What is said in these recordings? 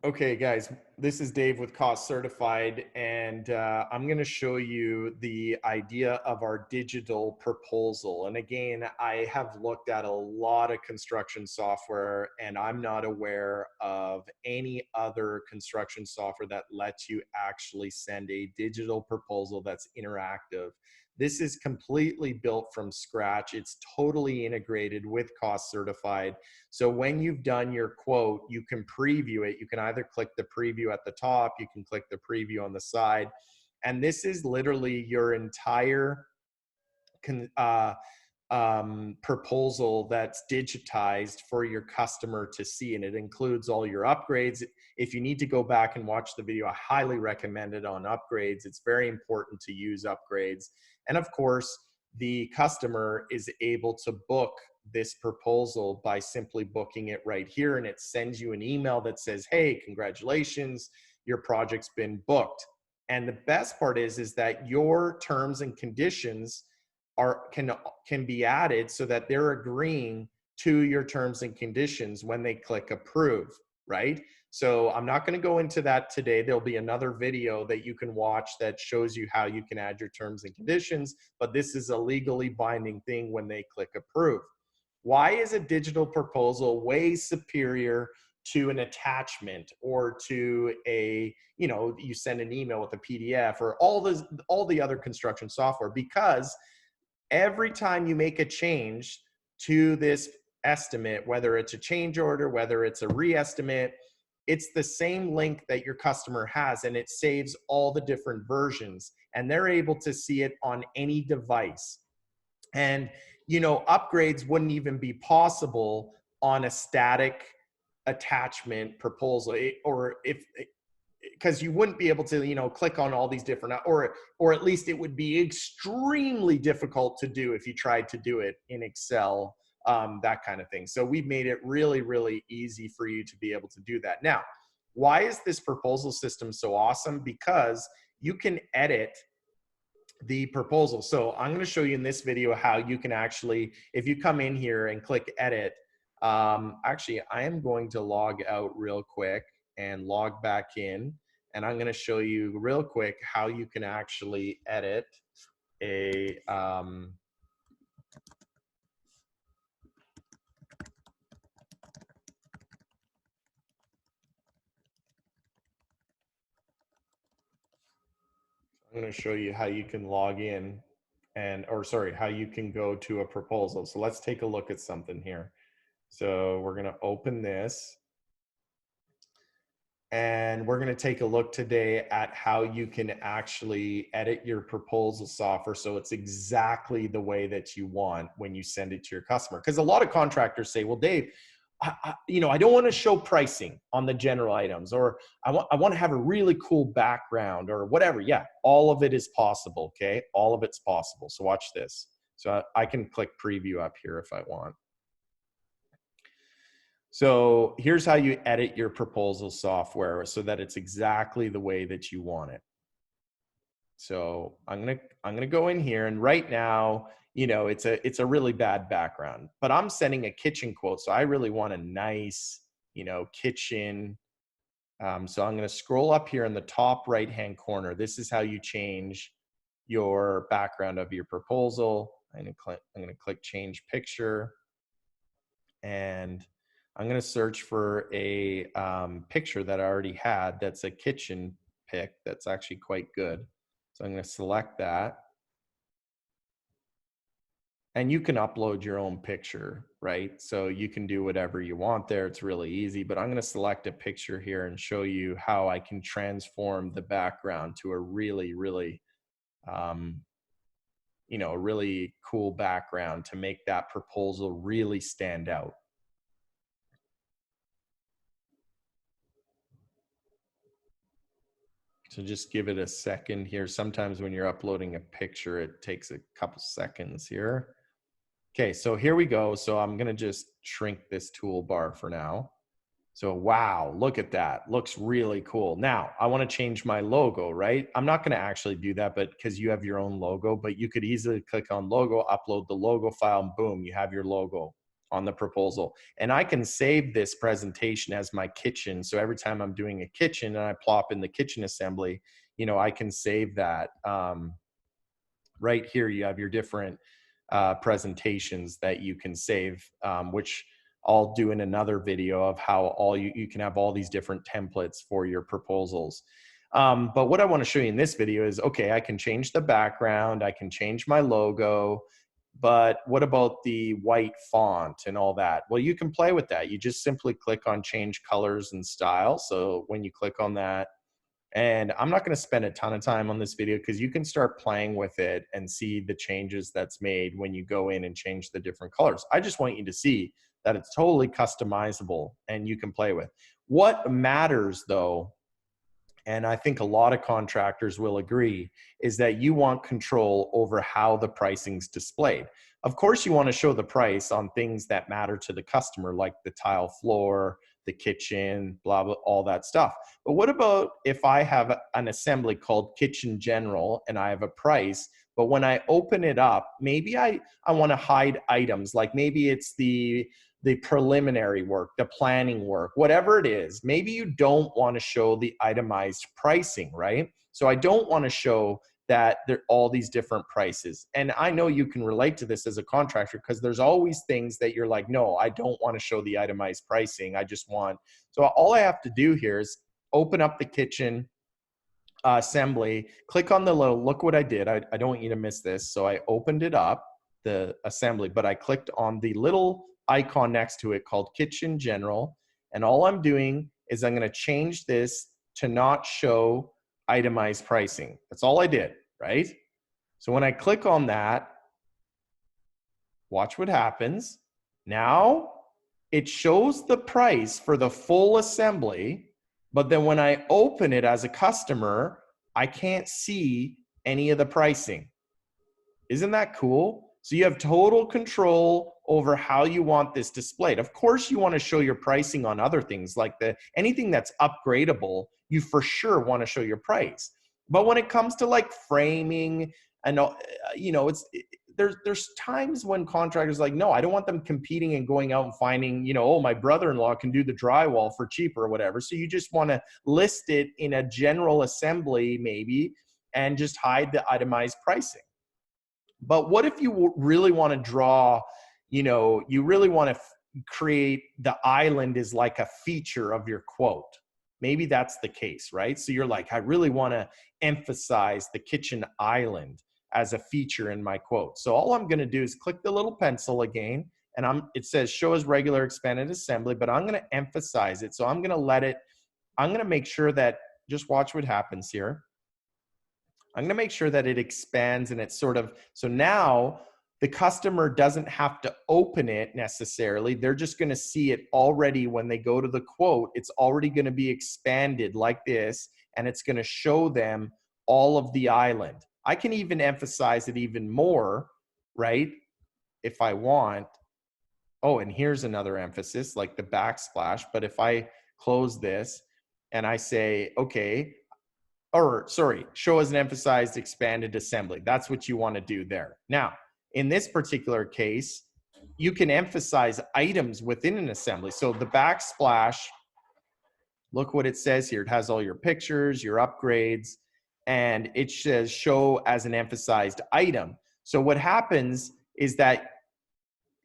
Okay, guys, this is Dave with CostCertified, and I'm going to show you the idea of our digital proposal. And again, I have looked at a lot of construction software, and I'm not aware of any other construction software that lets you actually send a digital proposal that's interactive. This is completely built from scratch. It's totally integrated with CostCertified. So when you've done your quote, you can preview it. You can either click the preview at the top, you can click the preview on the side. And this is literally your entire proposal that's digitized for your customer to see. And it includes all your upgrades. If you need to go back and watch the video, I highly recommend it on upgrades. It's very important to use upgrades. And of course, the customer is able to book this proposal by simply booking it right here. And it sends you an email that says, hey, congratulations, your project's been booked. And the best part is that your terms and conditions can be added so that they're agreeing to your terms and conditions when they click approve, right? So I'm not going to go into that today. There'll be another video that you can watch that shows you how you can add your terms and conditions, but this is a legally binding thing when they click approve. Why is a digital proposal way superior to an attachment or to a, you send an email with a PDF or all the other construction software? Because every time you make a change to this estimate, whether it's a change order, whether it's a re-estimate, it's the same link that your customer has, and it saves all the different versions, and they're able to see it on any device. And upgrades wouldn't even be possible on a static attachment proposal, or if because you wouldn't be able to click on all these different, or at least it would be extremely difficult to do if you tried to do it in Excel, that kind of thing. So we've made it really, really easy for you to be able to do that. Now, why is this proposal system so awesome? Because you can edit the proposal. So I'm going to show you in this video how you can actually, if you come in here and click edit, actually I am going to log out real quick and log back in, and I'm going to show you real quick how you can actually edit a I'm going to show you how you can log in how you can go to a proposal. So let's take a look at something here. So we're going to open this, and we're going to take a look today at how you can actually edit your proposal software so it's exactly the way that you want when you send it to your customer. Because a lot of contractors say, well, Dave, I don't want to show pricing on the general items, or I want to have a really cool background or whatever. Yeah, all of it is possible, okay? All of it's possible. So watch this. So I can click preview up here if I want. So here's how you edit your proposal software so that it's exactly the way that you want it. So I'm gonna go in here, and right now, it's a really bad background, but I'm sending a kitchen quote, so I really want a nice, kitchen. So I'm gonna scroll up here in the top right-hand corner. This is how you change your background of your proposal. I'm gonna click change picture, and I'm going to search for a picture that I already had that's a kitchen pic that's actually quite good. So I'm going to select that. And you can upload your own picture, right? So you can do whatever you want there. It's really easy, but I'm going to select a picture here and show you how I can transform the background to a really, really, a really cool background to make that proposal really stand out. So just give it a second here. Sometimes when you're uploading a picture, it takes a couple seconds here. Okay, so here we go. So I'm gonna just shrink this toolbar for now. So wow, look at that. Looks really cool. Now I wanna change my logo, right? I'm not gonna actually do that, but because you have your own logo, but you could easily click on logo, upload the logo file, and boom, you have your logo. on the proposal. And I can save this presentation as my kitchen. So every time I'm doing a kitchen and I plop in the kitchen assembly, you know, I can save that. Right here, you have your different presentations that you can save, which I'll do in another video of how you can have all these different templates for your proposals. But what I want to show you in this video is, okay, I can change the background, I can change my logo, but what about the white font and all that? Well, you can play with that. You just simply click on change colors and style. So when you click on that, and I'm not going to spend a ton of time on this video because you can start playing with it and see the changes that's made when you go in and change the different colors. I just want you to see that it's totally customizable and you can play with. What matters though, and I think a lot of contractors will agree, is that you want control over how the pricing's displayed. Of course, you want to show the price on things that matter to the customer, like the tile floor, the kitchen, blah, blah, all that stuff. But what about if I have an assembly called Kitchen General and I have a price, but when I open it up, maybe I want to hide items, like maybe it's the preliminary work, the planning work, whatever it is. Maybe you don't want to show the itemized pricing, right? So I don't want to show that there are all these different prices. And I know you can relate to this as a contractor because there's always things that you're like, no, I don't want to show the itemized pricing. I just want, so all I have to do here is open up the kitchen assembly, click on the little, look what I did. I don't want you to miss this. So I opened it up, the assembly, but I clicked on the little icon next to it called Kitchen General. And all I'm doing is I'm going to change this to not show itemized pricing. That's all I did, right? So when I click on that, watch what happens. Now it shows the price for the full assembly, but then when I open it as a customer, I can't see any of the pricing. Isn't that cool? So you have total control over how you want this displayed. Of course, you want to show your pricing on other things like anything that's upgradable, you for sure want to show your price. But when it comes to like framing and, you know, there's times when contractors are like, no, I don't want them competing and going out and finding, you know, oh, my brother-in-law can do the drywall for cheaper or whatever. So you just want to list it in a general assembly maybe and just hide the itemized pricing. But what if you really want to draw, you know, you really want to create the island as like a feature of your quote? Maybe that's the case, right? So you're like, I really want to emphasize the kitchen island as a feature in my quote. So all I'm going to do is click the little pencil again, and it says show as regular expanded assembly, but I'm going to emphasize it. So I'm going to make sure that, just watch what happens here. I'm going to make sure that it expands and it's sort of, so now the customer doesn't have to open it necessarily. They're just going to see it already when they go to the quote. It's already going to be expanded like this, and it's going to show them all of the island. I can even emphasize it even more, right? If I want. Oh, and here's another emphasis, like the backsplash. But if I close this and I say, okay, or sorry, show as an emphasized expanded assembly. That's what you want to do there. Now, in this particular case, you can emphasize items within an assembly. So the backsplash, look what it says here. It has all your pictures, your upgrades, and it says show as an emphasized item. So what happens is that,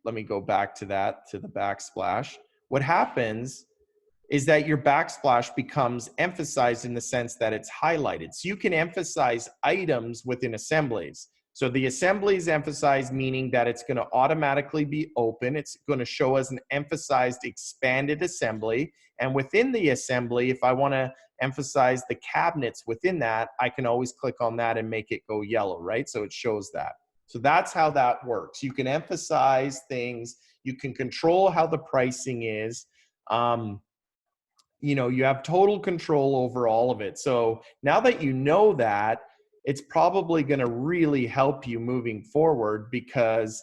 let me go back to that, to the backsplash. What happens is that your backsplash becomes emphasized in the sense that it's highlighted. So you can emphasize items within assemblies. So the assembly is emphasized, meaning that it's going to automatically be open. It's going to show as an emphasized expanded assembly. And within the assembly, if I want to emphasize the cabinets within that, I can always click on that and make it go yellow, right? So it shows that. So that's how that works. You can emphasize things. You can control how the pricing is. You know, you have total control over all of it. So now that you know that, it's probably going to really help you moving forward because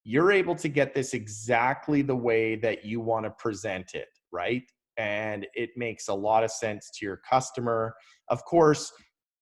you're able to get this exactly the way that you want to present it, right? And it makes a lot of sense to your customer. Of course,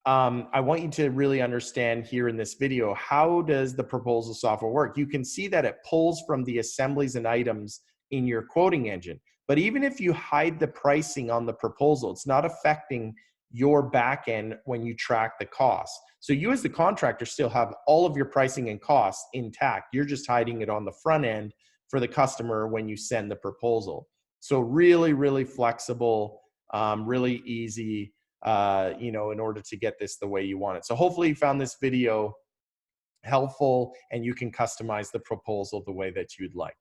I want you to really understand here in this video, how does the proposal software work? You can see that it pulls from the assemblies and items in your quoting engine. But even if you hide the pricing on the proposal, it's not affecting your back end when you track the costs. So you as the contractor still have all of your pricing and costs intact. You're just hiding it on the front end for the customer when you send the proposal. So really, really flexible, really easy, you know, in order to get this the way you want it. So hopefully you found this video helpful and you can customize the proposal the way that you'd like.